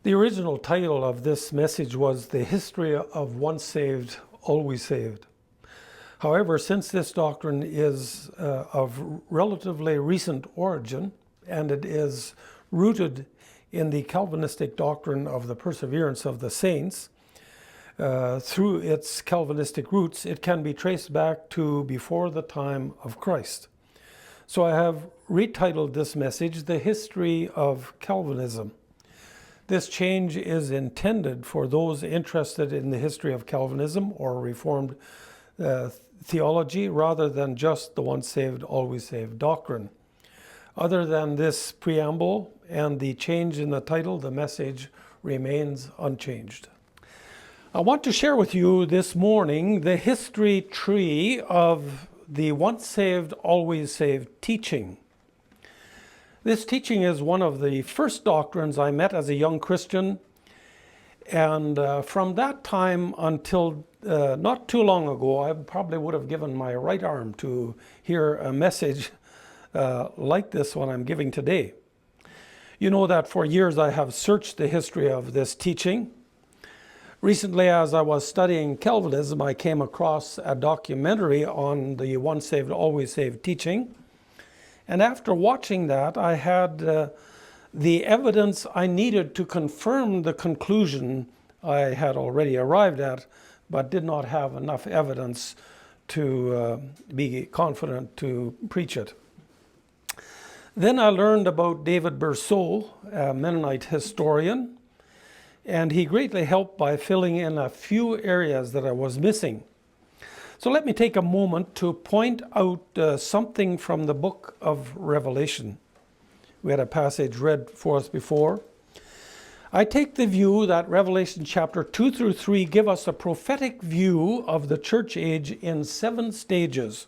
The original title of this message was The History of Once Saved, Always Saved. However, since this doctrine is of relatively recent origin, and it is rooted in the Calvinistic doctrine of the perseverance of the saints, through its Calvinistic roots, it can be traced back to before the time of Christ. So I have retitled this message, The History of Calvinism. This change is intended for those interested in the history of Calvinism or Reformed theology, rather than just the once saved, always saved doctrine. Other than this preamble and the change in the title, the message remains unchanged. I want to share with you this morning the history tree of the once saved, always saved teaching. This teaching is one of the first doctrines I met as a young Christian, and from that time until not too long ago, I probably would have given my right arm to hear a message like this one I'm giving today. You know that for years I have searched the history of this teaching. Recently, as I was studying Calvinism, I came across a documentary on the once saved, always saved teaching. And after watching that, I had the evidence I needed to confirm the conclusion I had already arrived at, but did not have enough evidence to be confident to preach it. Then I learned about David Bercot, a Mennonite historian, and he greatly helped by filling in a few areas that I was missing. So let me take a moment to point out something from the book of Revelation. We had a passage read for us before. I take the view that Revelation chapter 2 through 3 give us a prophetic view of the church age in 7 stages.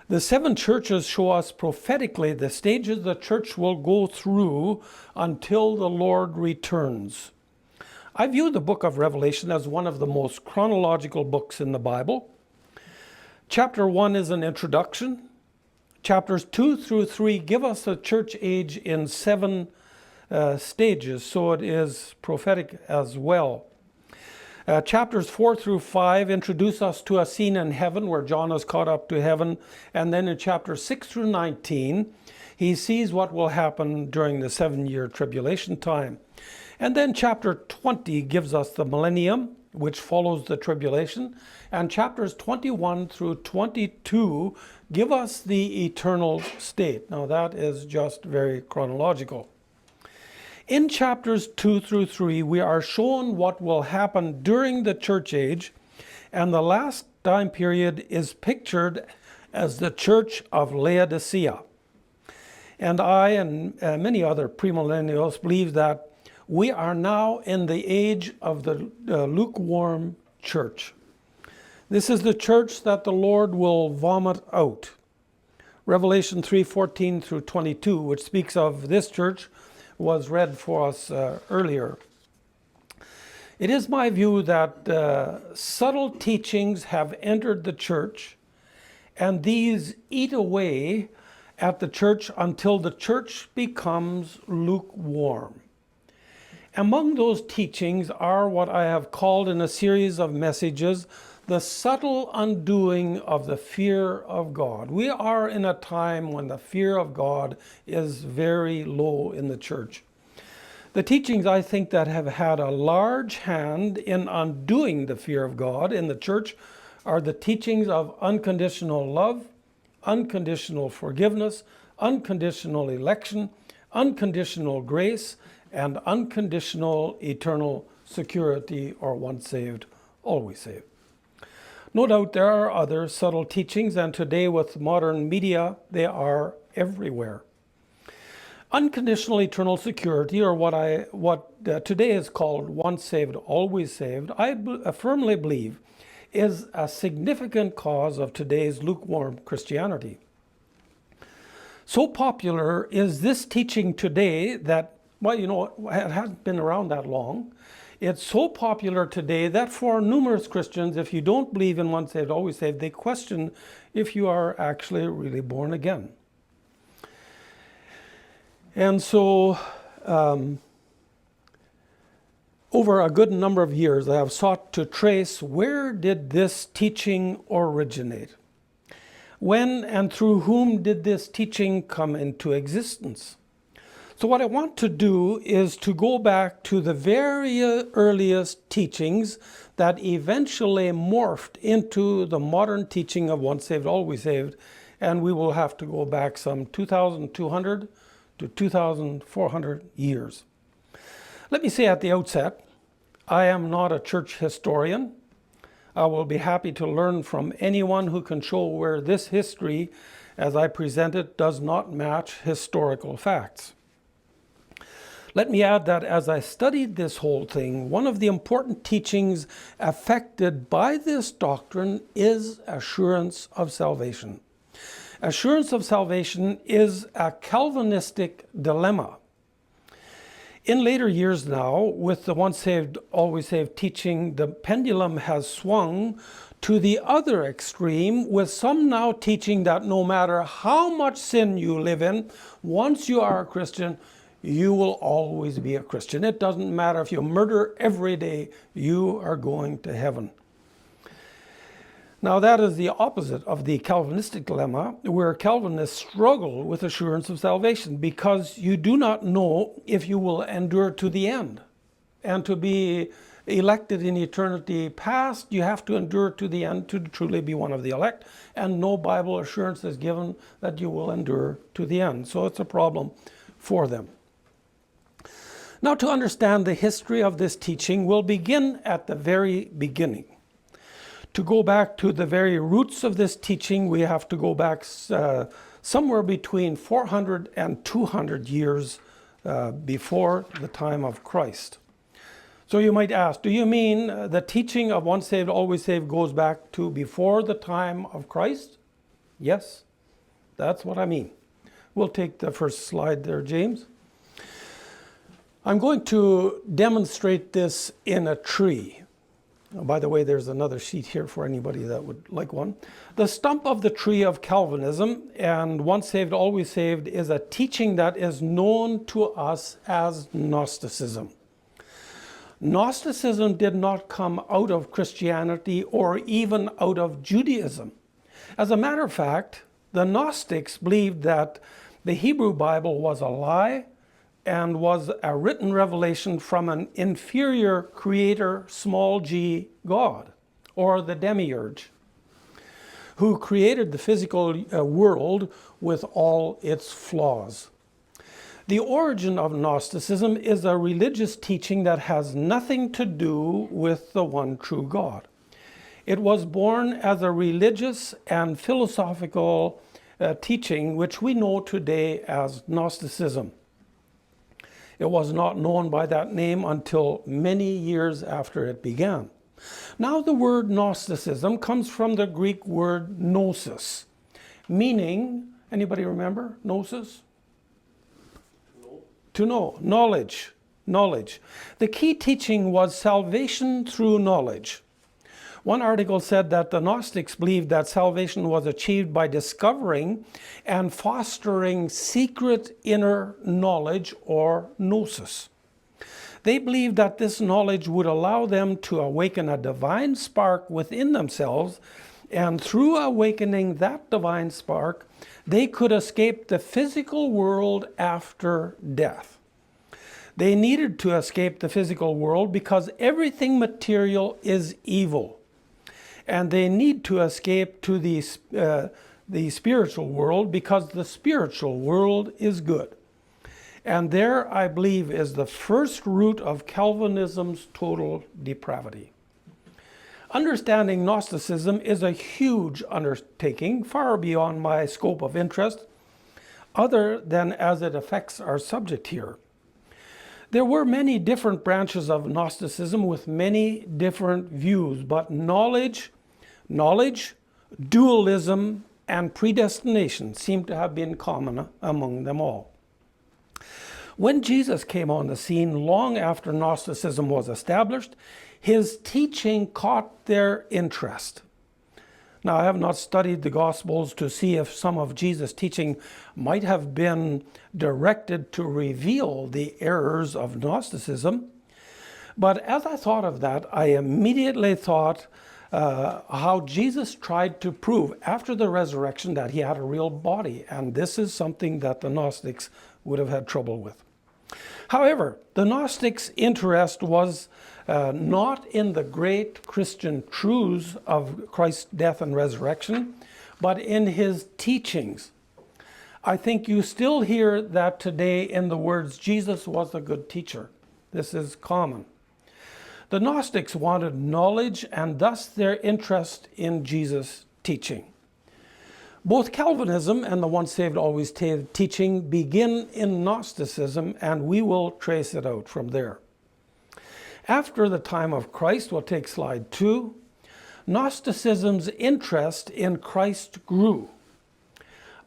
The 7 churches show us prophetically the stages the church will go through until the Lord returns. I view the book of Revelation as one of the most chronological books in the Bible. Chapter 1 is an introduction. Chapters 2 through 3 give us the church age in 7 stages, so it is prophetic as well. Chapters 4 through 5 introduce us to a scene in heaven where John is caught up to heaven, and then in chapters 6 through 19, he sees what will happen during the 7-year tribulation time. And then chapter 20 gives us the millennium, which follows the tribulation, and chapters 21 through 22 give us the eternal state. Now that is just very chronological. In chapters 2 through 3, we are shown what will happen during the church age, and the last time period is pictured as the church of Laodicea. And I and many other premillennials believe that we are now in the age of the lukewarm church. This is the church that the Lord will vomit out. Revelation 3:14 through 22, which speaks of this church, was read for us earlier. It is my view that subtle teachings have entered the church, and these eat away at the church until the church becomes lukewarm. Among those teachings are what I have called in a series of messages, the subtle undoing of the fear of God. We are in a time when the fear of God is very low in the church. The teachings I think that have had a large hand in undoing the fear of God in the church are the teachings of unconditional love, unconditional forgiveness, unconditional election, unconditional grace, and unconditional eternal security, or once saved, always saved. No doubt there are other subtle teachings, and today with modern media, they are everywhere. Unconditional eternal security, or what today is called once saved, always saved, I firmly believe is a significant cause of today's lukewarm Christianity. So popular is this teaching today that, well, you know, it hasn't been around that long. It's so popular today that for numerous Christians, if you don't believe in once saved, always saved, they question if you are actually really born again. And so Over a good number of years, I have sought to trace where did this teaching originate? When and through whom did this teaching come into existence? So what I want to do is to go back to the very earliest teachings that eventually morphed into the modern teaching of once saved, always saved, and we will have to go back some 2,200 to 2,400 years. Let me say at the outset, I am not a church historian. I will be happy to learn from anyone who can show where this history, as I present it, does not match historical facts. Let me add that as I studied this whole thing, one of the important teachings affected by this doctrine is assurance of salvation. Assurance of salvation is a Calvinistic dilemma. In later years now, with the once saved, always saved teaching, the pendulum has swung to the other extreme, with some now teaching that no matter how much sin you live in, once you are a Christian, you will always be a Christian. It doesn't matter if you murder every day, you are going to heaven. Now that is the opposite of the Calvinistic dilemma, where Calvinists struggle with assurance of salvation because you do not know if you will endure to the end. And to be elected in eternity past, you have to endure to the end to truly be one of the elect, and no Bible assurance is given that you will endure to the end. So it's a problem for them. Now, to understand the history of this teaching, we'll begin at the very beginning. To go back to the very roots of this teaching, we have to go back somewhere between 400 and 200 years before the time of Christ. So you might ask, do you mean the teaching of once saved, always saved goes back to before the time of Christ? Yes, that's what I mean. We'll take the first slide there, James. I'm going to demonstrate this in a tree. Oh, by the way, there's another sheet here for anybody that would like one. The stump of the tree of Calvinism and once saved, always saved is a teaching that is known to us as Gnosticism. Gnosticism did not come out of Christianity or even out of Judaism. As a matter of fact, the Gnostics believed that the Hebrew Bible was a lie and was a written revelation from an inferior creator, small g, God, or the demiurge, who created the physical world with all its flaws. The origin of Gnosticism is a religious teaching that has nothing to do with the one true God. It was born as a religious and philosophical teaching which we know today as Gnosticism. It was not known by that name until many years after it began. Now the word Gnosticism comes from the Greek word gnosis, meaning, anybody remember gnosis? No. To know, knowledge, knowledge. The key teaching was salvation through knowledge. One article said that the Gnostics believed that salvation was achieved by discovering and fostering secret inner knowledge, or gnosis. They believed that this knowledge would allow them to awaken a divine spark within themselves, and through awakening that divine spark, they could escape the physical world after death. They needed to escape the physical world because everything material is evil. And they need to escape to the spiritual world because the spiritual world is good. And there, I believe, is the first root of Calvinism's total depravity. Understanding Gnosticism is a huge undertaking, far beyond my scope of interest, other than as it affects our subject here. There were many different branches of Gnosticism with many different views, but knowledge, dualism, and predestination seem to have been common among them all. When Jesus came on the scene long after Gnosticism was established, his teaching caught their interest. Now, I have not studied the Gospels to see if some of Jesus' teaching might have been directed to reveal the errors of Gnosticism, But as I thought of that, I immediately thought how Jesus tried to prove after the resurrection that he had a real body. And this is something that the Gnostics would have had trouble with. However, the Gnostics' interest was not in the great Christian truths of Christ's death and resurrection, but in his teachings. I think you still hear that today in the words, Jesus was a good teacher. This is common. The Gnostics wanted knowledge and thus their interest in Jesus' teaching. Both Calvinism and the once saved, always saved teaching begin in Gnosticism, and we will trace it out from there. After the time of Christ, we'll take slide 2, Gnosticism's interest in Christ grew.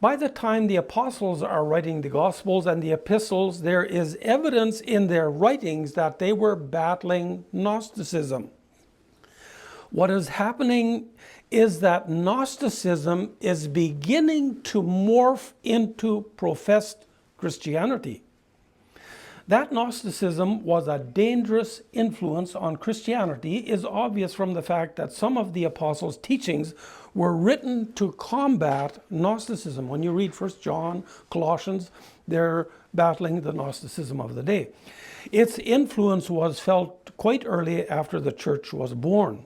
By the time the apostles are writing the Gospels and the epistles, there is evidence in their writings that they were battling Gnosticism. What is happening is that Gnosticism is beginning to morph into professed Christianity. That Gnosticism was a dangerous influence on Christianity is obvious from the fact that some of the apostles' teachings were written to combat Gnosticism. When you read 1 John, Colossians, they're battling the Gnosticism of the day. Its influence was felt quite early after the church was born.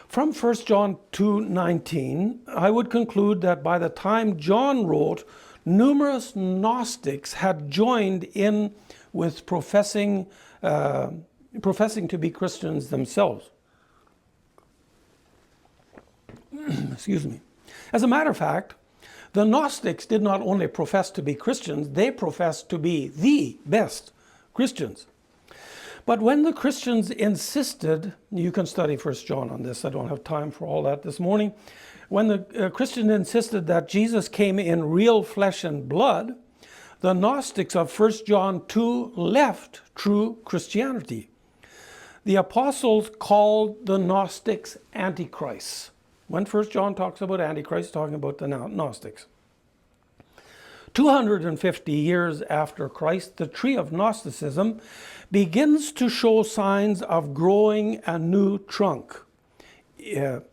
From 1 John 2:19, I would conclude that by the time John wrote, numerous Gnostics had joined in with professing to be Christians themselves. Excuse me. As a matter of fact, the Gnostics did not only profess to be Christians, they professed to be the best Christians. But when the Christians insisted, you can study 1 John on this, I don't have time for all that this morning. When the Christians insisted that Jesus came in real flesh and blood, the Gnostics of 1 John 2 left true Christianity. The apostles called the Gnostics antichrists. When 1 John talks about antichrist, talking about the Gnostics. 250 years after Christ, the tree of Gnosticism begins to show signs of growing a new trunk. In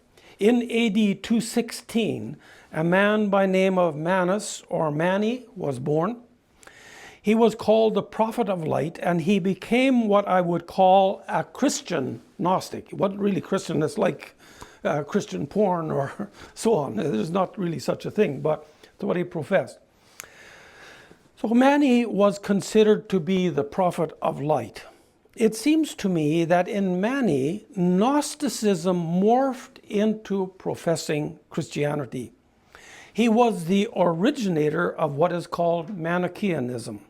AD 216, a man by name of Manus or Mani was born. He was called the prophet of light, and he became what I would call a Christian Gnostic. It wasn't really Christian, it's like Christian porn or so on. There's not really such a thing, but that's what he professed. So Mani was considered to be the prophet of light. It seems to me that in Mani, Gnosticism morphed into professing Christianity. He was the originator of what is called Manichaeanism.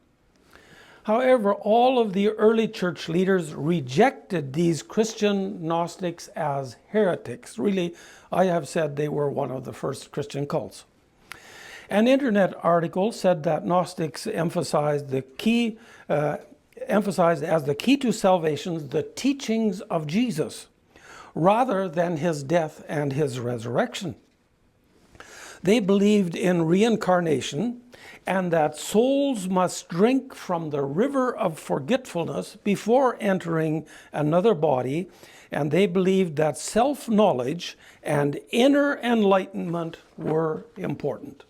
However, all of the early church leaders rejected these Christian Gnostics as heretics. Really, I have said they were one of the first Christian cults. An internet article said that Gnostics emphasized as the key to salvation the teachings of Jesus, rather than his death and his resurrection. They believed in reincarnation and that souls must drink from the river of forgetfulness before entering another body, and they believed that self-knowledge and inner enlightenment were important.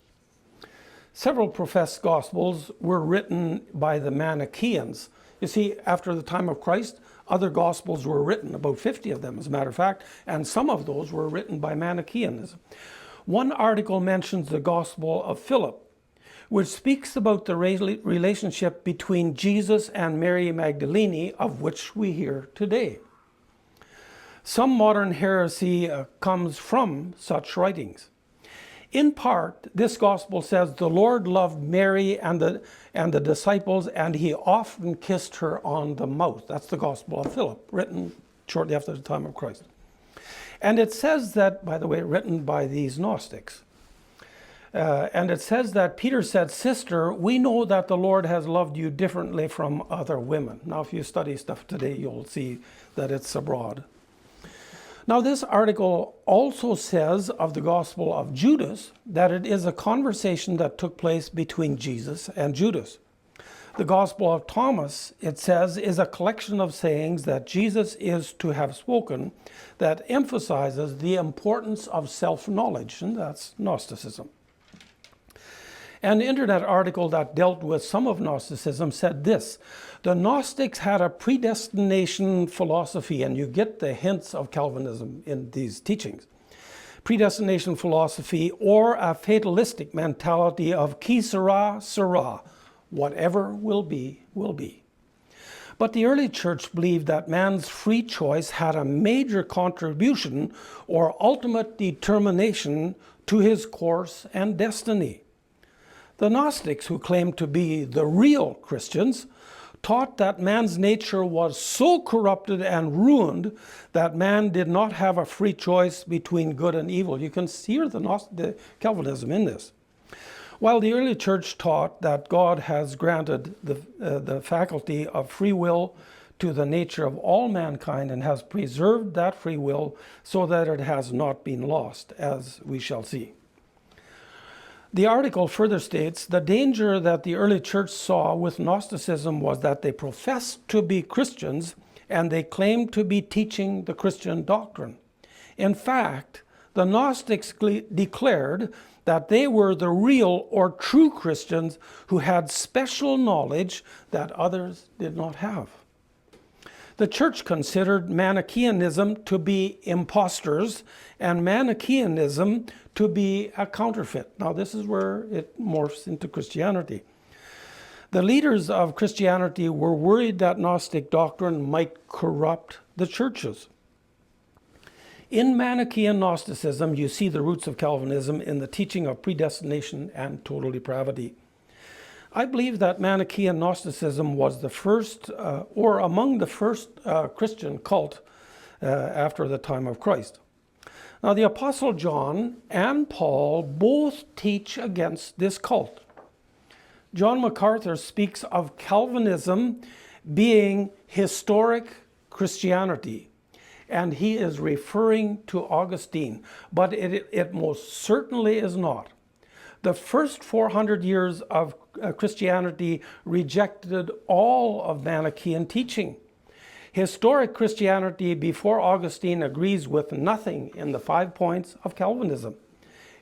Several professed Gospels were written by the Manichaeans. You see, after the time of Christ, other Gospels were written, about 50 of them as a matter of fact, and some of those were written by Manichaeanism. One article mentions the Gospel of Philip, which speaks about the relationship between Jesus and Mary Magdalene, of which we hear today. Some modern heresy comes from such writings. In part, this gospel says the Lord loved Mary and the disciples, and he often kissed her on the mouth. That's the Gospel of Philip, written shortly after the time of Christ. And it says that, by the way, written by these Gnostics. And it says that Peter said, "Sister, we know that the Lord has loved you differently from other women." Now, if you study stuff today, you'll see that it's abroad. Now, this article also says of the Gospel of Judas that it is a conversation that took place between Jesus and Judas. The Gospel of Thomas, it says, is a collection of sayings that Jesus is to have spoken that emphasizes the importance of self-knowledge, and that's Gnosticism. An internet article that dealt with some of Gnosticism said this: the Gnostics had a predestination philosophy, and you get the hints of Calvinism in these teachings. Predestination philosophy, or a fatalistic mentality of qui sera, sera. Whatever will be, will be. But the early church believed that man's free choice had a major contribution or ultimate determination to his course and destiny. The Gnostics, who claimed to be the real Christians, taught that man's nature was so corrupted and ruined that man did not have a free choice between good and evil. You can hear the Calvinism in this. While the early church taught that God has granted the faculty of free will to the nature of all mankind and has preserved that free will so that it has not been lost, as we shall see. The article further states, the danger that the early church saw with Gnosticism was that they professed to be Christians and they claimed to be teaching the Christian doctrine. In fact, the Gnostics declared that they were the real or true Christians who had special knowledge that others did not have. The church considered Manichaeanism to be impostors and Manichaeanism to be a counterfeit. Now, this is where it morphs into Christianity. The leaders of Christianity were worried that Gnostic doctrine might corrupt the churches. In Manichaean Gnosticism, you see the roots of Calvinism in the teaching of predestination and total depravity. I believe that Manichaean Gnosticism was the first, or among the first Christian cult after the time of Christ. Now, the Apostle John and Paul both teach against this cult. John MacArthur speaks of Calvinism being historic Christianity, and he is referring to Augustine, but it most certainly is not. The first 400 years of Christianity rejected all of Manichaean teaching. Historic Christianity before Augustine agrees with nothing in the 5 points of Calvinism,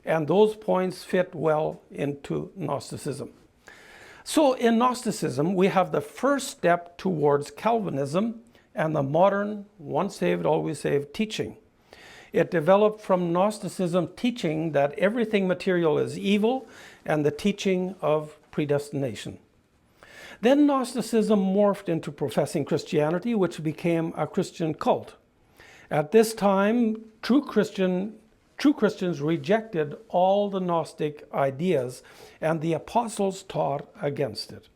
and those points fit well into Gnosticism. So in Gnosticism, we have the first step towards Calvinism and the modern once saved, always saved teaching. It developed from Gnosticism teaching that everything material is evil and the teaching of predestination. Then Gnosticism morphed into professing Christianity, which became a Christian cult. At this time, true Christians rejected all the Gnostic ideas, and the apostles taught against it.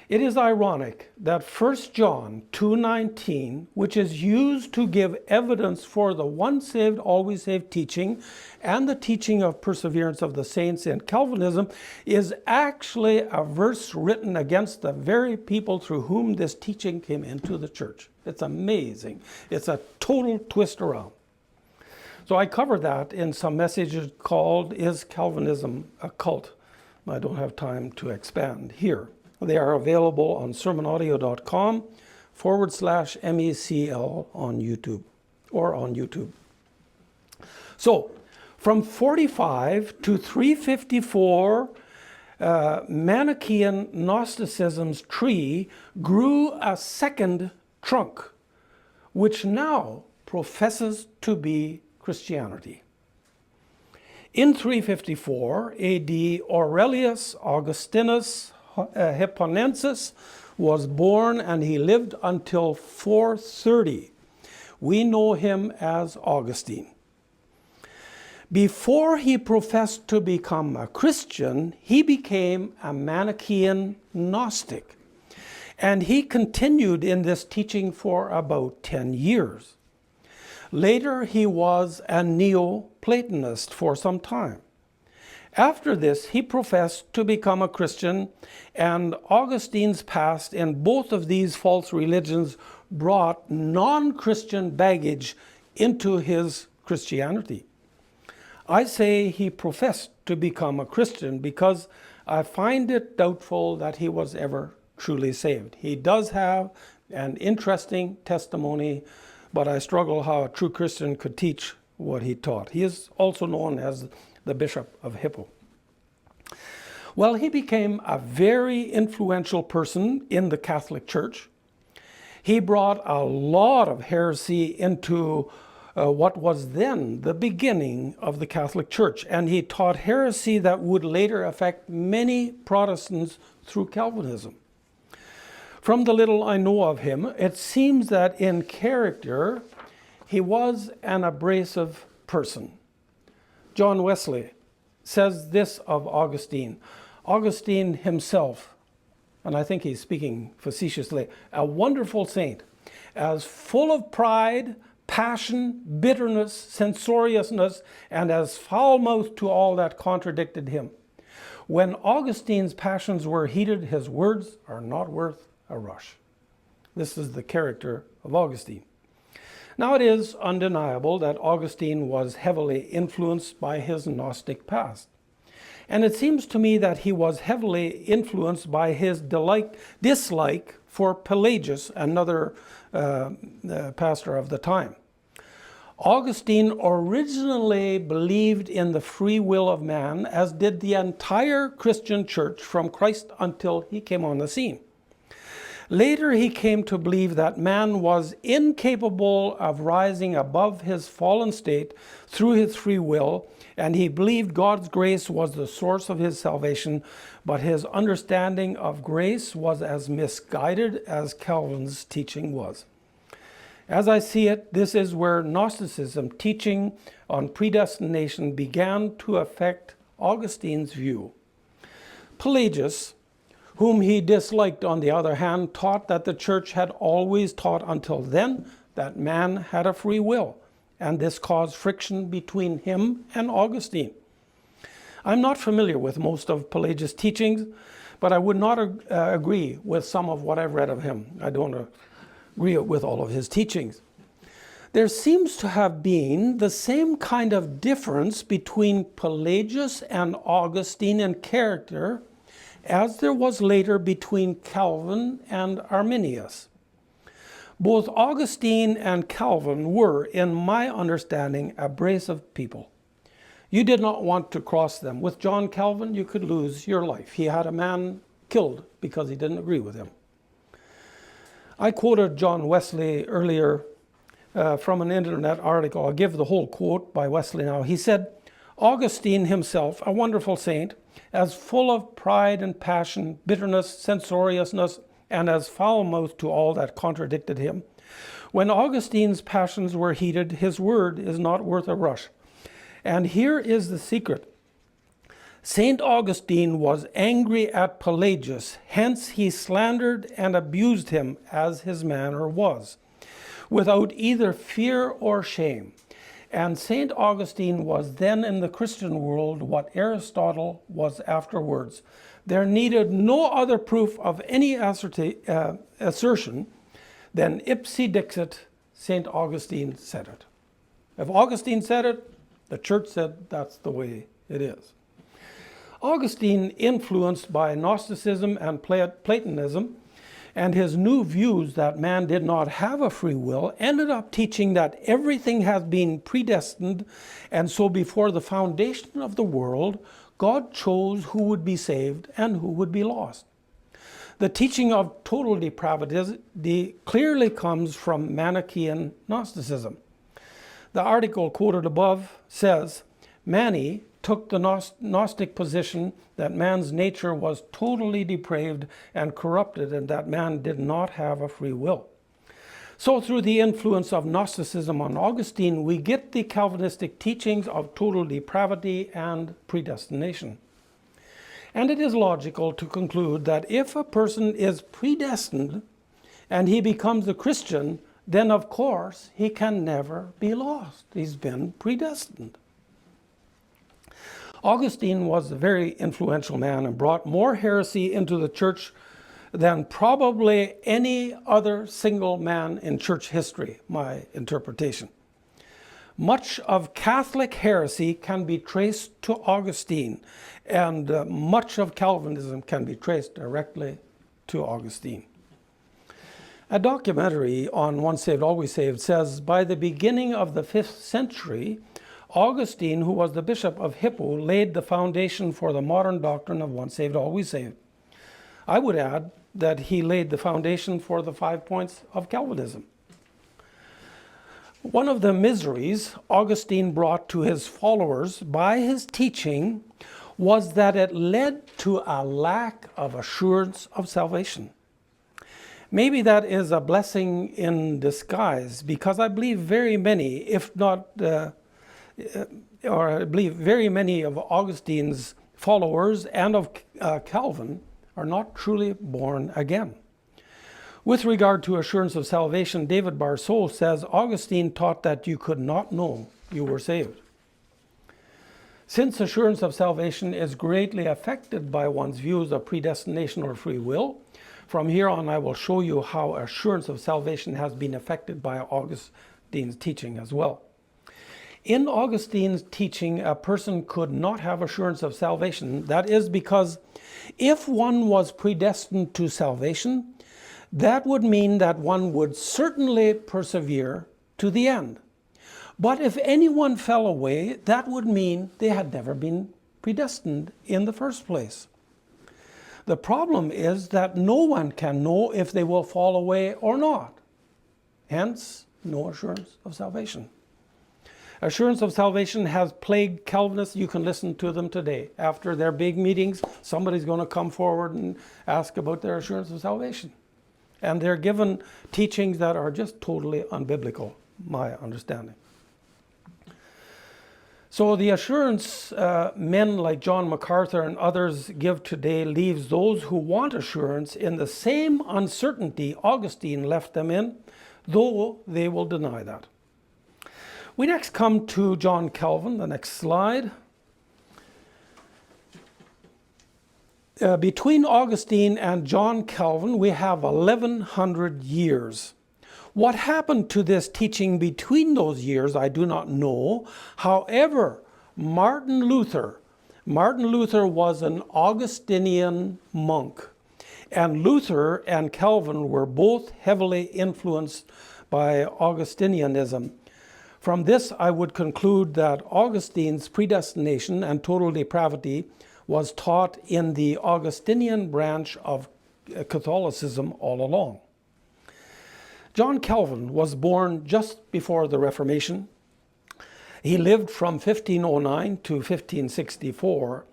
It is ironic that 1 John 2:19, which is used to give evidence for the once saved, always saved teaching and the teaching of perseverance of the saints in Calvinism, is actually a verse written against the very people through whom this teaching came into the church. It's amazing. It's a total twist around. So I covered that in some messages called, Is Calvinism a Cult? I don't have time to expand here. They are available on sermonaudio.com/MECL on YouTube or on YouTube. So from 45 to 354, Manichaean Gnosticism's tree grew a second trunk, which now professes to be Christianity. In 354 AD, Aurelius Augustinus Hipponensis was born, and he lived until 430. We know him as Augustine. Before he professed to become a Christian, he became a Manichaean Gnostic, and he continued in this teaching for about 10 years. Later, he was a Neoplatonist for some time. After this, he professed to become a Christian, and Augustine's past in both of these false religions brought non-Christian baggage into his Christianity. I say he professed to become a Christian because I find it doubtful that he was ever truly saved. He does have an interesting testimony, but I struggle how a true Christian could teach what he taught. He is also known as the Bishop of Hippo. Well, he became a very influential person in the Catholic Church. He brought a lot of heresy into what was then the beginning of the Catholic Church, and he taught heresy that would later affect many Protestants through Calvinism. From the little I know of him, it seems that in character, he was an abrasive person. John Wesley says this of Augustine. Augustine himself, and I think he's speaking facetiously, a wonderful saint, as full of pride, passion, bitterness, censoriousness, and as foul-mouthed to all that contradicted him. When Augustine's passions were heated, his words are not worth a rush. This is the character of Augustine. Now it is undeniable that Augustine was heavily influenced by his Gnostic past. And it seems to me that he was heavily influenced by his dislike for Pelagius, another pastor of the time. Augustine originally believed in the free will of man, as did the entire Christian church from Christ until he came on the scene. Later, he came to believe that man was incapable of rising above his fallen state through his free will, and he believed God's grace was the source of his salvation, but his understanding of grace was as misguided as Calvin's teaching was. As I see it, this is where Gnosticism teaching on predestination began to affect Augustine's view. Pelagius, whom he disliked, on the other hand, taught that the church had always taught until then that man had a free will, and this caused friction between him and Augustine. I'm not familiar with most of Pelagius' teachings, but I would not agree with some of what I've read of him. I don't agree with all of his teachings. There seems to have been the same kind of difference between Pelagius and Augustine in character as there was later between Calvin and Arminius. Both Augustine and Calvin were, in my understanding, abrasive people. You did not want to cross them. With John Calvin, you could lose your life. He had a man killed because he didn't agree with him. I quoted John Wesley earlier from an internet article. I'll give the whole quote by Wesley now. He said, Augustine himself, a wonderful saint, as full of pride and passion, bitterness, censoriousness, and as foul-mouthed to all that contradicted him. When Augustine's passions were heated, his word is not worth a rush. And here is the secret. St. Augustine was angry at Pelagius, hence he slandered and abused him as his manner was, without either fear or shame. And St. Augustine was then in the Christian world what Aristotle was afterwards. There needed no other proof of any assertion than ipse dixit, St. Augustine said it. If Augustine said it, the church said that's the way it is. Augustine, influenced by Gnosticism and Platonism, and his new views that man did not have a free will, ended up teaching that everything has been predestined, and so before the foundation of the world, God chose who would be saved and who would be lost. The teaching of total depravity clearly comes from Manichaean Gnosticism. The article quoted above says, Mani took the Gnostic position that man's nature was totally depraved and corrupted and that man did not have a free will. So through the influence of Gnosticism on Augustine, we get the Calvinistic teachings of total depravity and predestination. And it is logical to conclude that if a person is predestined and he becomes a Christian, then of course he can never be lost. He's been predestined. Augustine was a very influential man and brought more heresy into the church than probably any other single man in church history, my interpretation. Much of Catholic heresy can be traced to Augustine, and much of Calvinism can be traced directly to Augustine. A documentary on Once Saved, Always Saved says, by the beginning of the 5th century, Augustine, who was the bishop of Hippo, laid the foundation for the modern doctrine of once saved, always saved. I would add that he laid the foundation for the 5 points of Calvinism. One of the miseries Augustine brought to his followers by his teaching was that it led to a lack of assurance of salvation. Maybe that is a blessing in disguise, because I believe very many, if not, or I believe very many of Augustine's followers and of Calvin are not truly born again. With regard to assurance of salvation, David Bercot says Augustine taught that you could not know you were saved. Since assurance of salvation is greatly affected by one's views of predestination or free will, from here on I will show you how assurance of salvation has been affected by Augustine's teaching as well. In Augustine's teaching, a person could not have assurance of salvation. That is because if one was predestined to salvation, that would mean that one would certainly persevere to the end. But if anyone fell away, that would mean they had never been predestined in the first place. The problem is that no one can know if they will fall away or not. Hence, no assurance of salvation. Assurance of salvation has plagued Calvinists. You can listen to them today. After their big meetings, somebody's going to come forward and ask about their assurance of salvation. And they're given teachings that are just totally unbiblical, my understanding. So the assurance men like John MacArthur and others give today leaves those who want assurance in the same uncertainty Augustine left them in, though they will deny that. We next come to John Calvin, the next slide. Between Augustine and John Calvin, we have 1100 years. What happened to this teaching between those years, I do not know. However, Martin Luther was an Augustinian monk, and Luther and Calvin were both heavily influenced by Augustinianism. From this, I would conclude that Augustine's predestination and total depravity was taught in the Augustinian branch of Catholicism all along. John Calvin was born just before the Reformation. He lived from 1509 to 1564.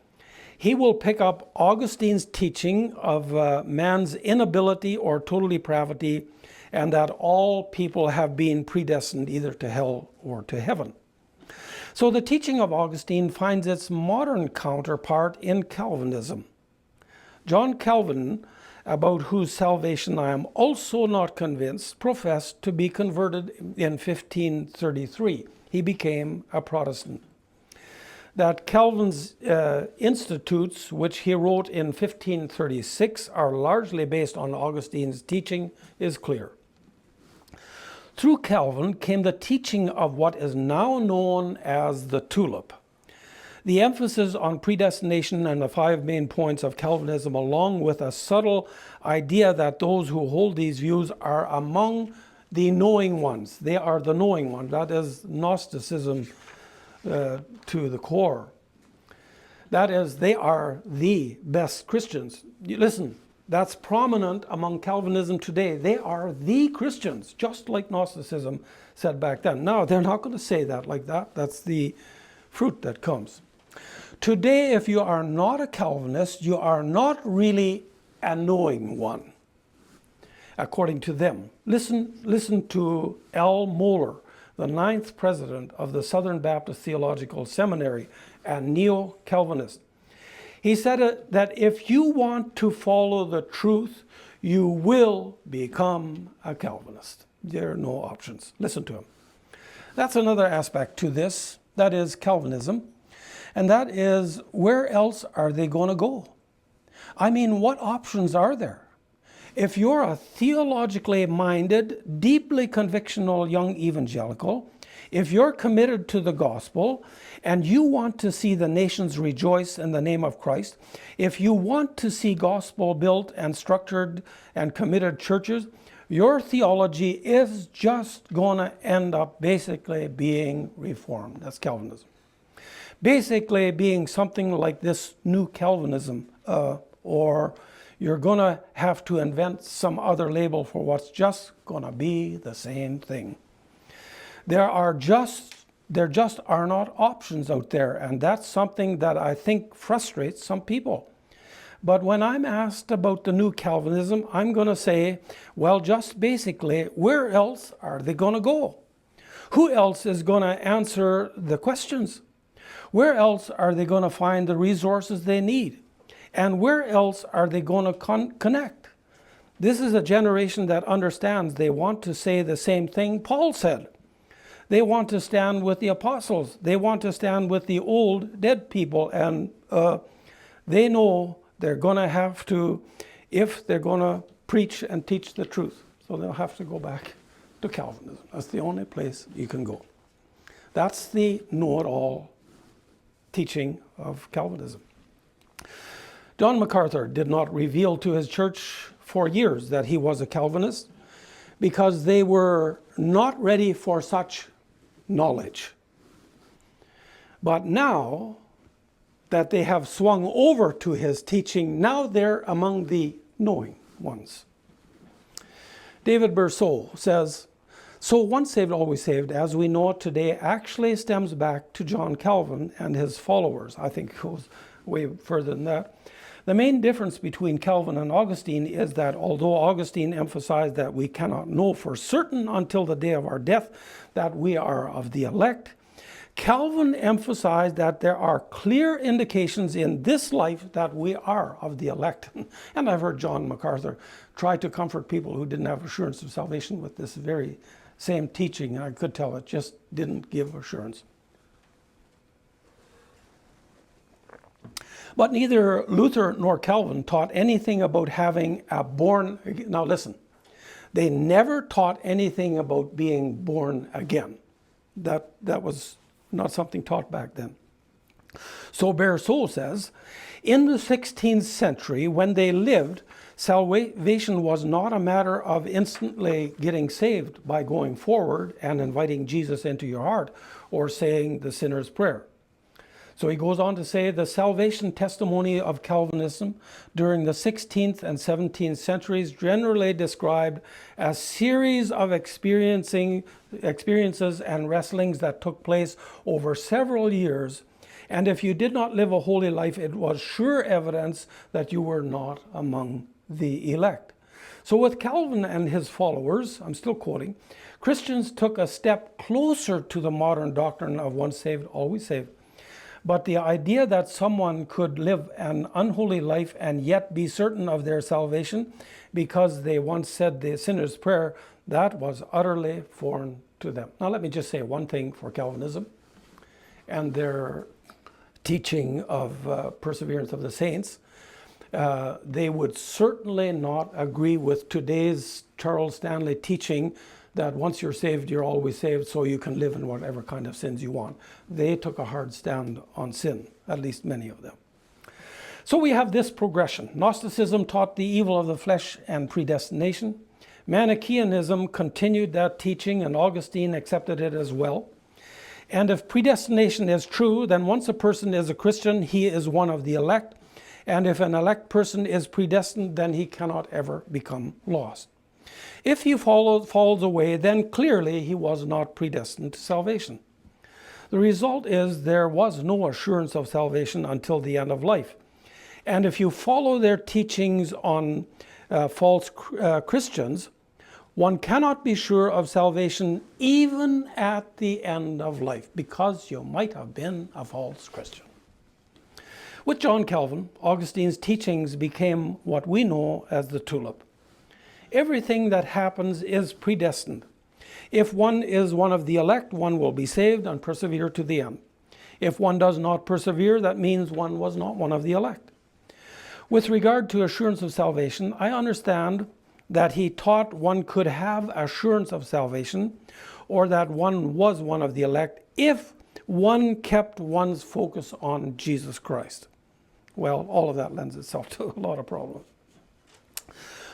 He will pick up Augustine's teaching of man's inability or total depravity, and that all people have been predestined either to hell or to heaven. So the teaching of Augustine finds its modern counterpart in Calvinism. John Calvin, about whose salvation I am also not convinced, professed to be converted in 1533. He became a Protestant. That Calvin's Institutes, which he wrote in 1536, are largely based on Augustine's teaching is clear. Through Calvin came the teaching of what is now known as the tulip. The emphasis on predestination and the 5 main points of Calvinism, along with a subtle idea that those who hold these views are among the knowing ones. They are the knowing ones. That is Gnosticism to the core. That is, they are the best Christians. Listen, that's prominent among Calvinism today. They are the Christians, just like Gnosticism said back then. Now, they're not going to say that like that. That's the fruit that comes. Today, if you are not a Calvinist, you are not really a knowing one, according to them. Listen to L. Moeller, the 9th president of the Southern Baptist Theological Seminary and neo-Calvinist. He said that if you want to follow the truth, you will become a Calvinist. There are no options. Listen to him. That's another aspect to this, that is Calvinism. And that is, where else are they going to go? I mean, what options are there? If you're a theologically minded, deeply convictional young evangelical, If you're committed to the gospel and you want to see the nations rejoice in the name of Christ, if you want to see gospel-built and structured and committed churches, your theology is just going to end up basically being reformed. That's Calvinism. Basically being something like this new Calvinism, or you're going to have to invent some other label for what's just going to be the same thing. There just are not options out there, and that's something that I think frustrates some people. But when I'm asked about the new Calvinism, I'm going to say, well, just basically, where else are they going to go? Who else is going to answer the questions? Where else are they going to find the resources they need? And where else are they going to connect? This is a generation that understands they want to say the same thing Paul said. They want to stand with the apostles. They want to stand with the old dead people. And they know they're going to have to, if they're going to preach and teach the truth. So they'll have to go back to Calvinism. That's the only place you can go. That's the know-it-all teaching of Calvinism. John MacArthur did not reveal to his church for years that he was a Calvinist because they were not ready for such knowledge. But now that they have swung over to his teaching, now they're among the knowing ones. David Bercot says, so once saved, always saved, as we know it today, actually stems back to John Calvin and his followers. I think it goes way further than that. The main difference between Calvin and Augustine is that although Augustine emphasized that we cannot know for certain until the day of our death that we are of the elect, Calvin emphasized that there are clear indications in this life that we are of the elect. And I've heard John MacArthur try to comfort people who didn't have assurance of salvation with this very same teaching. I could tell it just didn't give assurance. But neither Luther nor Calvin taught anything about having a born... Now listen, they never taught anything about being born again. That was not something taught back then. So Bercot says, in the 16th century, when they lived, salvation was not a matter of instantly getting saved by going forward and inviting Jesus into your heart or saying the sinner's prayer. So he goes on to say the salvation testimony of Calvinism during the 16th and 17th centuries generally described a series of experiences and wrestlings that took place over several years. And if you did not live a holy life, it was sure evidence that you were not among the elect. So with Calvin and his followers, I'm still quoting, Christians took a step closer to the modern doctrine of once saved, always saved. But the idea that someone could live an unholy life and yet be certain of their salvation because they once said the sinner's prayer, that was utterly foreign to them. Now let me just say one thing for Calvinism and their teaching of perseverance of the saints. They would certainly not agree with today's Charles Stanley teaching that once you're saved, you're always saved, so you can live in whatever kind of sins you want. They took a hard stand on sin, at least many of them. So we have this progression. Gnosticism taught the evil of the flesh and predestination. Manichaeanism continued that teaching, and Augustine accepted it as well. And if predestination is true, then once a person is a Christian, he is one of the elect. And if an elect person is predestined, then he cannot ever become lost. If he falls away, then clearly he was not predestined to salvation. The result is there was no assurance of salvation until the end of life. And if you follow their teachings on false Christians, one cannot be sure of salvation even at the end of life, because you might have been a false Christian. With John Calvin, Augustine's teachings became what we know as the tulip. Everything that happens is predestined. If one is one of the elect, one will be saved and persevere to the end. If one does not persevere, that means one was not one of the elect. With regard to assurance of salvation, I understand that he taught one could have assurance of salvation, or that one was one of the elect if one kept one's focus on Jesus Christ. Well, all of that lends itself to a lot of problems.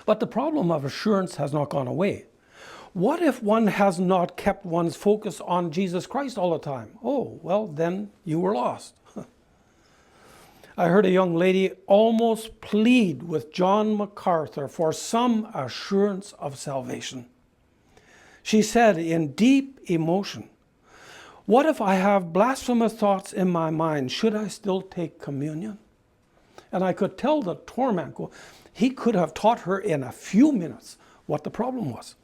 But the problem of assurance has not gone away. What if one has not kept one's focus on Jesus Christ all the time? Oh, well, then you were lost. I heard a young lady almost plead with John MacArthur for some assurance of salvation. She said in deep emotion, "What if I have blasphemous thoughts in my mind? Should I still take communion?" And I could tell the torment. He could have taught her in a few minutes what the problem was.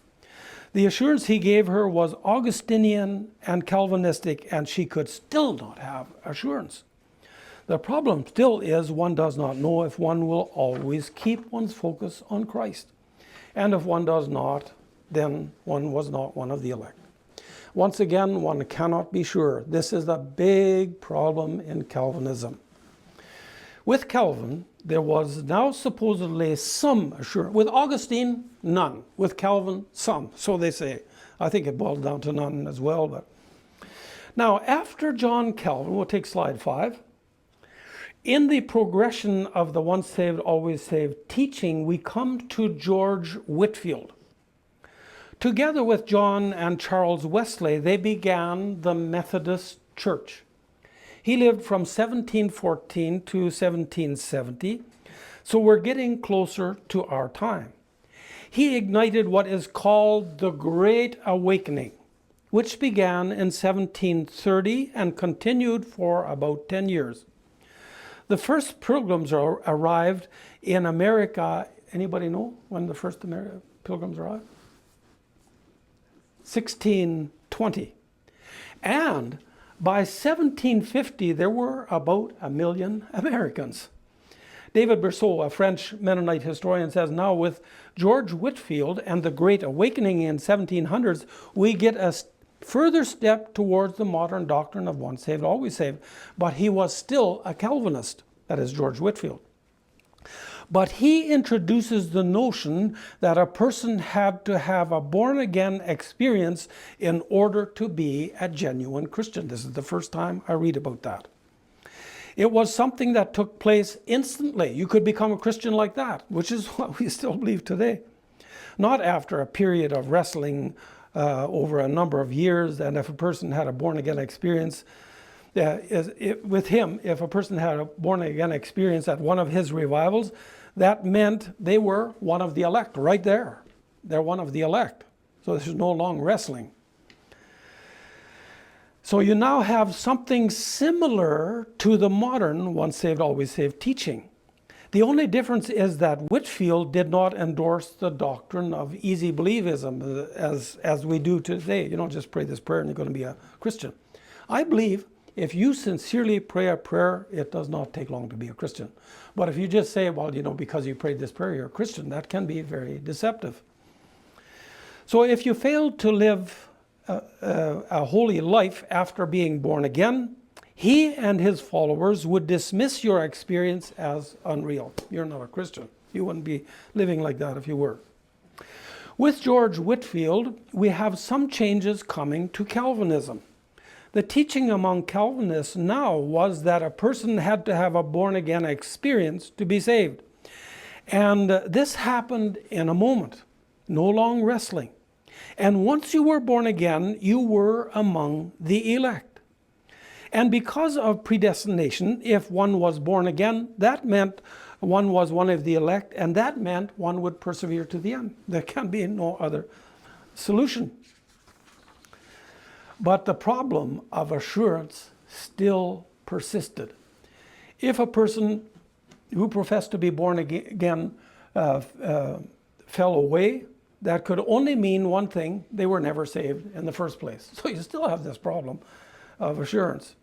The assurance he gave her was Augustinian and Calvinistic, and she could still not have assurance. The problem still is one does not know if one will always keep one's focus on Christ. And if one does not, then one was not one of the elect. Once again, one cannot be sure. This is a big problem in Calvinism. With Calvin, there was now supposedly some assurance. With Augustine, none. With Calvin, some. So they say. I think it boils down to none as well. But now, after John Calvin, we'll take slide 5. In the progression of the once saved, always saved teaching, we come to George Whitefield. Together with John and Charles Wesley, they began the Methodist Church. He lived from 1714 to 1770, so we're getting closer to our time. He ignited what is called the Great Awakening, which began in 1730 and continued for about 10 years. The first pilgrims arrived in America. Anybody know when the first pilgrims arrived? 1620. And by 1750, there were about 1 million Americans. David Bercot, a French Mennonite historian, says, now with George Whitefield and the Great Awakening in 1700s, we get a further step towards the modern doctrine of once saved, always saved. But he was still a Calvinist, that is George Whitefield. But he introduces the notion that a person had to have a born-again experience in order to be a genuine Christian. This is the first time I read about that. It was something that took place instantly. You could become a Christian like that, which is what we still believe today. Not after a period of wrestling over a number of years, and if a person had a born-again experience, with him, if a person had a born-again experience at one of his revivals, that meant they were one of the elect right there. They're one of the elect. So this is no long wrestling. So you now have something similar to the modern once saved, always saved teaching. The only difference is that Whitefield did not endorse the doctrine of easy believism as we do today. You don't just pray this prayer and you're going to be a Christian. I believe if you sincerely pray a prayer, it does not take long to be a Christian. But if you just say, well, because you prayed this prayer, you're a Christian, that can be very deceptive. So if you fail to live a holy life after being born again, he and his followers would dismiss your experience as unreal. You're not a Christian. You wouldn't be living like that if you were. With George Whitefield, we have some changes coming to Calvinism. The teaching among Calvinists now was that a person had to have a born-again experience to be saved. And this happened in a moment, no long wrestling. And once you were born again, you were among the elect. And because of predestination, if one was born again, that meant one was one of the elect, and that meant one would persevere to the end. There can be no other solution. But the problem of assurance still persisted. If a person who professed to be born again fell away, that could only mean one thing: they were never saved in the first place. So you still have this problem of assurance.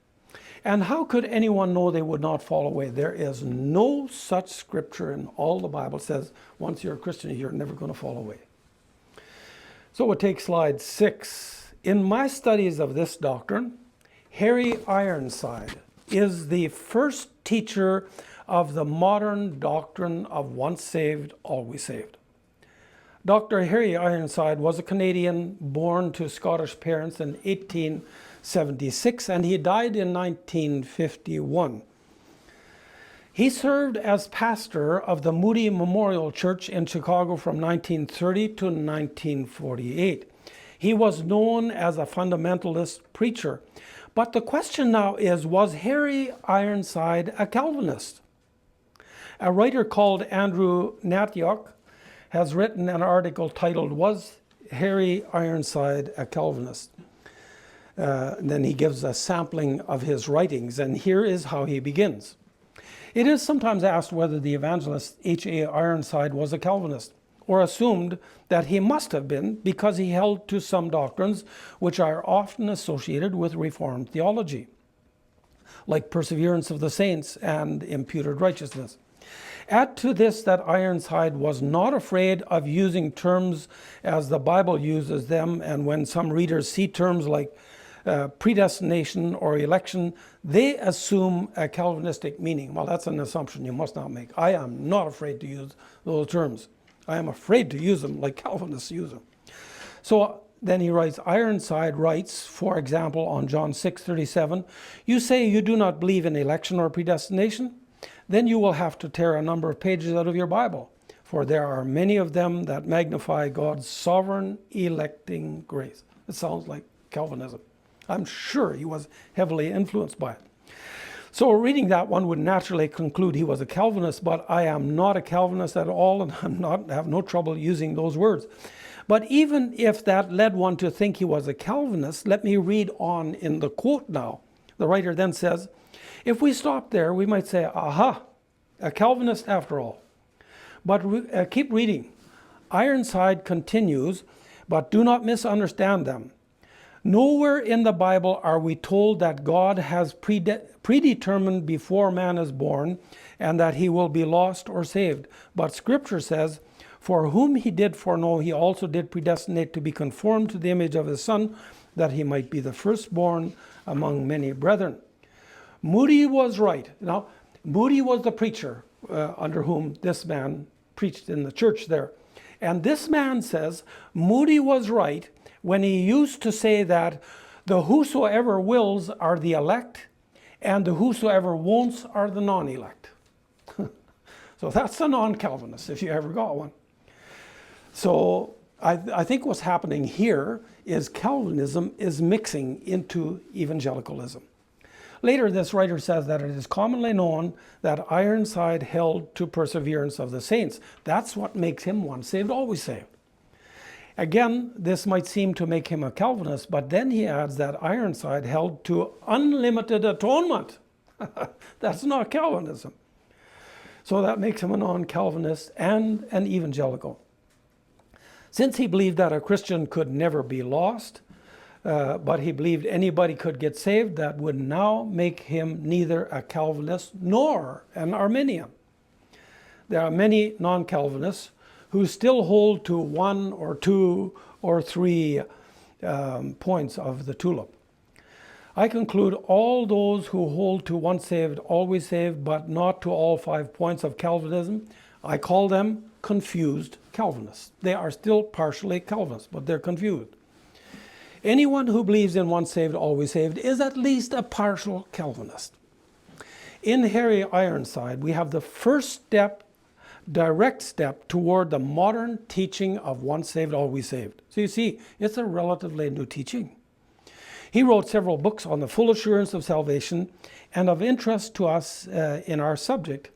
And how could anyone know they would not fall away? There is no such scripture in all the Bible says once you're a Christian, you're never going to fall away. So we'll take slide 6. In my studies of this doctrine, Harry Ironside is the first teacher of the modern doctrine of once saved, always saved. Dr. Harry Ironside was a Canadian born to Scottish parents in 1876, and he died in 1951. He served as pastor of the Moody Memorial Church in Chicago from 1930 to 1948. He was known as a fundamentalist preacher. But the question now is, was Harry Ironside a Calvinist? A writer called Andrew Natyok has written an article titled, "Was Harry Ironside a Calvinist?" Then he gives a sampling of his writings, and here is how he begins. It is sometimes asked whether the evangelist H.A. Ironside was a Calvinist, or assumed that he must have been because he held to some doctrines which are often associated with Reformed theology, like perseverance of the saints and imputed righteousness. Add to this that Ironside was not afraid of using terms as the Bible uses them, and when some readers see terms like predestination or election, they assume a Calvinistic meaning. Well, that's an assumption you must not make. I am not afraid to use those terms. I am afraid to use them like Calvinists use them. So then he writes, Ironside writes, for example, on John 6:37, "You say you do not believe in election or predestination? Then you will have to tear a number of pages out of your Bible, for there are many of them that magnify God's sovereign electing grace." It sounds like Calvinism. I'm sure he was heavily influenced by it. So reading that, one would naturally conclude he was a Calvinist, but I am not a Calvinist at all, and have no trouble using those words. But even if that led one to think he was a Calvinist, let me read on in the quote now. The writer then says, if we stop there, we might say, aha, a Calvinist after all. But keep reading. Ironside continues, but do not misunderstand them. Nowhere in the Bible are we told that God has predetermined before man is born and that he will be lost or saved. But Scripture says, for whom he did foreknow, he also did predestinate to be conformed to the image of his Son, that he might be the firstborn among many brethren. Moody was right. Now, Moody was the preacher under whom this man preached in the church there. And this man says Moody was right when he used to say that the whosoever wills are the elect and the whosoever won'ts are the non-elect. So that's a non-Calvinist, if you ever got one. So I think what's happening here is Calvinism is mixing into evangelicalism. Later, this writer says that it is commonly known that Ironside held to perseverance of the saints. That's what makes him once saved, always saved. Again, this might seem to make him a Calvinist, but then he adds that Ironside held to unlimited atonement. That's not Calvinism. So that makes him a non-Calvinist and an evangelical. Since he believed that a Christian could never be lost, but he believed anybody could get saved, that would now make him neither a Calvinist nor an Arminian. There are many non-Calvinists who still hold to one or two or three points of the tulip. I conclude all those who hold to once saved, always saved, but not to all 5 points of Calvinism, I call them confused Calvinists. They are still partially Calvinists, but they're confused. Anyone who believes in once saved, always saved is at least a partial Calvinist. In Harry Ironside, we have the first step, direct step toward the modern teaching of once saved, always saved. So you see, it's a relatively new teaching. He wrote several books on the full assurance of salvation, and of interest to us in our subject,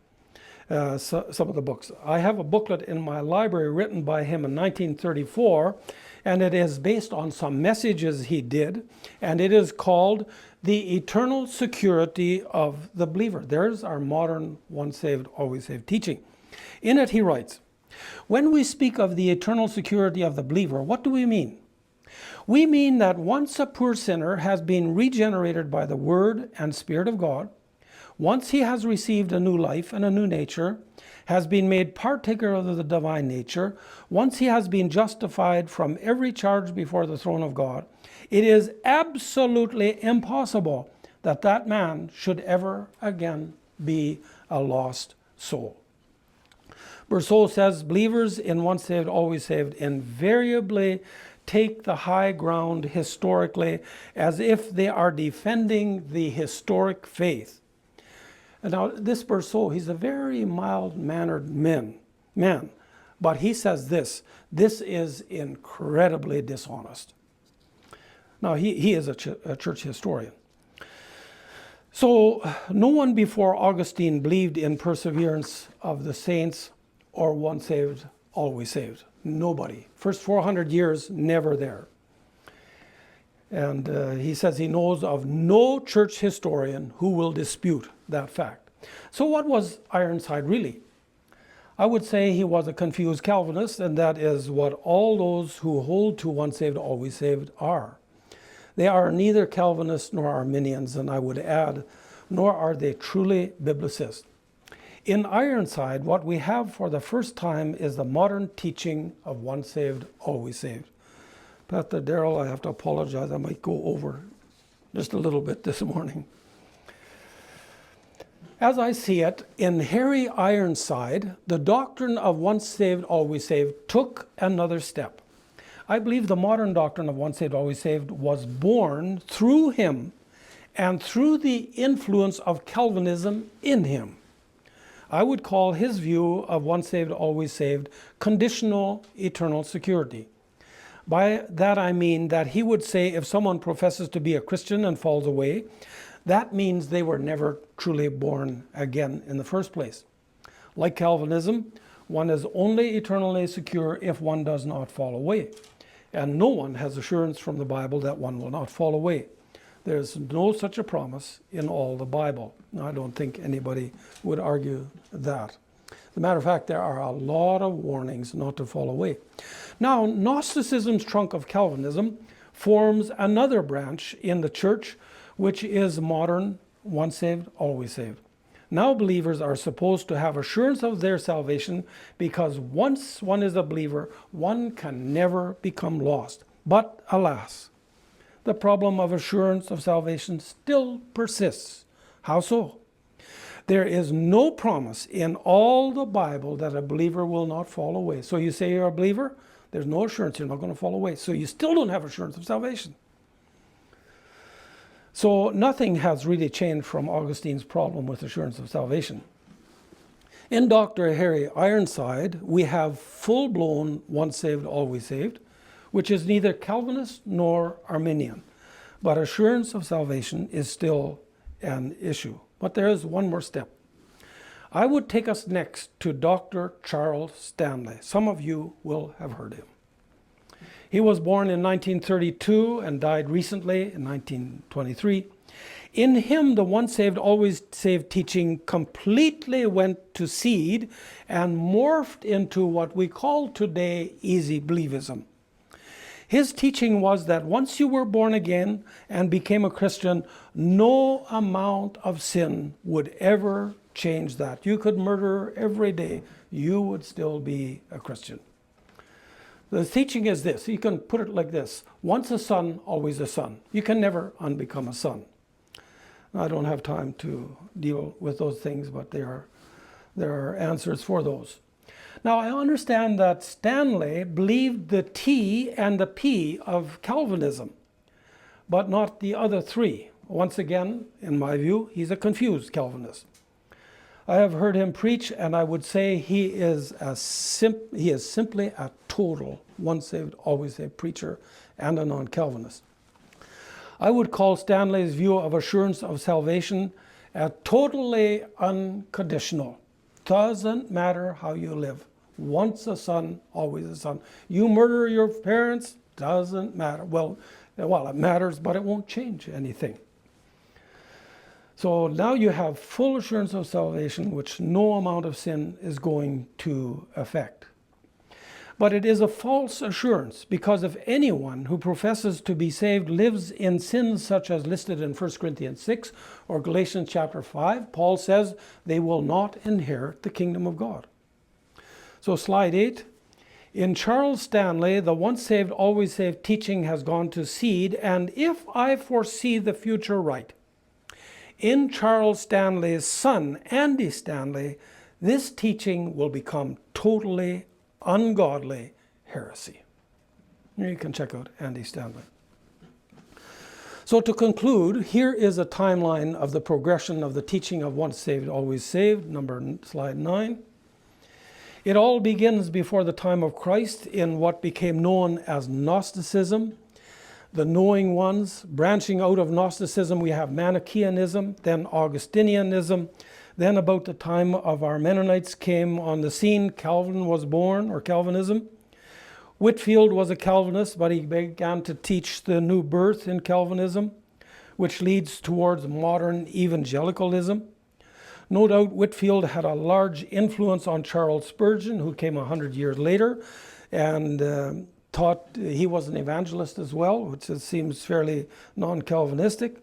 some of the books. I have a booklet in my library written by him in 1934, and it is based on some messages he did, and it is called The Eternal Security of the Believer. There's our modern once saved, always saved teaching. In it he writes, when we speak of the eternal security of the believer, what do we mean? We mean that once a poor sinner has been regenerated by the Word and Spirit of God, once he has received a new life and a new nature, has been made partaker of the divine nature, once he has been justified from every charge before the throne of God, it is absolutely impossible that that man should ever again be a lost soul. Bercot says believers in once saved, always saved invariably take the high ground historically as if they are defending the historic faith. And now this Bercot, he's a very mild-mannered man, but he says this is incredibly dishonest. Now he is a church historian. So no one before Augustine believed in perseverance of the saints or once saved, always saved. Nobody. First 400 years, never there. And he says he knows of no church historian who will dispute that fact. So what was Ironside really? I would say he was a confused Calvinist, and that is what all those who hold to once saved, always saved are. They are neither Calvinists nor Arminians, and I would add, nor are they truly biblicists. In Ironside, what we have for the first time is the modern teaching of once saved, always saved. Pastor Darrell, I have to apologize. I might go over just a little bit this morning. As I see it, in Harry Ironside, the doctrine of once saved, always saved took another step. I believe the modern doctrine of once saved, always saved was born through him and through the influence of Calvinism in him. I would call his view of once saved, always saved conditional eternal security. By that I mean that he would say if someone professes to be a Christian and falls away, that means they were never truly born again in the first place. Like Calvinism, one is only eternally secure if one does not fall away. And no one has assurance from the Bible that one will not fall away. There's no such a promise in all the Bible. I don't think anybody would argue that. As a matter of fact, there are a lot of warnings not to fall away. Now, Gnosticism's trunk of Calvinism forms another branch in the church, which is modern, once saved, always saved. Now believers are supposed to have assurance of their salvation because once one is a believer, one can never become lost. But alas, the problem of assurance of salvation still persists. How so? There is no promise in all the Bible that a believer will not fall away. So you say you're a believer, there's no assurance you're not going to fall away. So you still don't have assurance of salvation. So nothing has really changed from Augustine's problem with assurance of salvation. In Dr. Harry Ironside, we have full-blown once saved, always saved, which is neither Calvinist nor Arminian. But assurance of salvation is still an issue. But there is one more step. I would take us next to Dr. Charles Stanley. Some of you will have heard him. He was born in 1932 and died recently in 1923. In him, the once saved, always saved teaching completely went to seed and morphed into what we call today easy believism. His teaching was that once you were born again and became a Christian, no amount of sin would ever change that. You could murder every day, you would still be a Christian. The teaching is this, you can put it like this: once a son, always a son. You can never unbecome a son. I don't have time to deal with those things, but there are answers for those. Now, I understand that Stanley believed the T and the P of Calvinism, but not the other three. Once again, in my view, he's a confused Calvinist. I have heard him preach, and I would say he is simply a total once saved, always saved preacher and a non-Calvinist. I would call Stanley's view of assurance of salvation totally unconditional. Doesn't matter how you live. Once a son, always a son. You murder your parents, doesn't matter. Well, it matters, but it won't change anything. So now you have full assurance of salvation, which no amount of sin is going to affect. But it is a false assurance, because if anyone who professes to be saved lives in sins such as listed in 1 Corinthians 6 or Galatians chapter 5, Paul says they will not inherit the kingdom of God. So slide 8. In Charles Stanley, the once saved, always saved teaching has gone to seed, and if I foresee the future right, in Charles Stanley's son, Andy Stanley, this teaching will become totally ungodly heresy. You can check out Andy Stanley. So to conclude, here is a timeline of the progression of the teaching of once saved, always saved, slide 9. It all begins before the time of Christ in what became known as Gnosticism, the knowing ones. Branching out of Gnosticism, we have Manichaeanism, then Augustinianism. Then about the time of our Mennonites came on the scene, Calvin was born, or Calvinism. Whitefield was a Calvinist, but he began to teach the new birth in Calvinism, which leads towards modern evangelicalism. No doubt Whitefield had a large influence on Charles Spurgeon, who came 100 years later, and taught he was an evangelist as well, which seems fairly non-Calvinistic.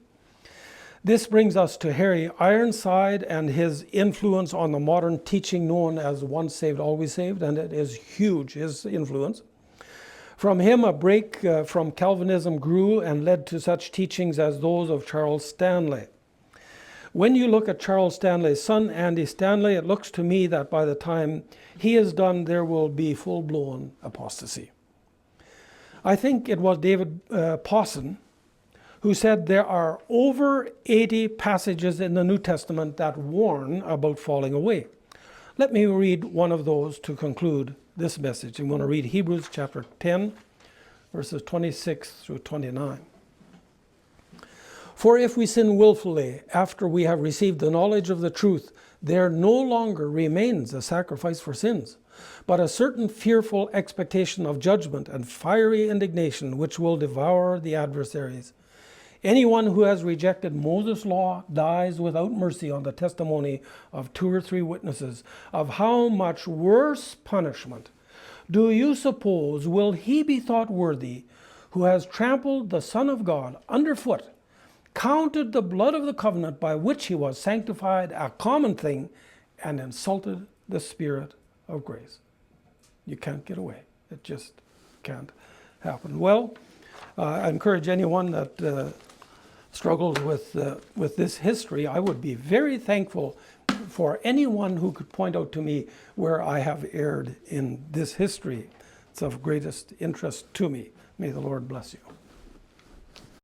This brings us to Harry Ironside and his influence on the modern teaching known as once saved, always saved, and it is huge, his influence. From him, a break from Calvinism grew and led to such teachings as those of Charles Stanley. When you look at Charles Stanley's son, Andy Stanley, it looks to me that by the time he is done, there will be full-blown apostasy. I think it was David Bercot who said there are over 80 passages in the New Testament that warn about falling away. Let me read one of those to conclude this message. I'm going to read Hebrews chapter 10, verses 26 through 29. For if we sin willfully after we have received the knowledge of the truth, there no longer remains a sacrifice for sins, but a certain fearful expectation of judgment and fiery indignation which will devour the adversaries. Anyone who has rejected Moses' law dies without mercy on the testimony of 2 or 3 witnesses. Of how much worse punishment do you suppose will he be thought worthy who has trampled the Son of God underfoot, counted the blood of the covenant by which he was sanctified a common thing, and insulted the Spirit of grace? You can't get away. It just can't happen. Well, I encourage anyone that struggles with this history. I would be very thankful for anyone who could point out to me where I have erred in this history. It's of greatest interest to me. May the Lord bless you.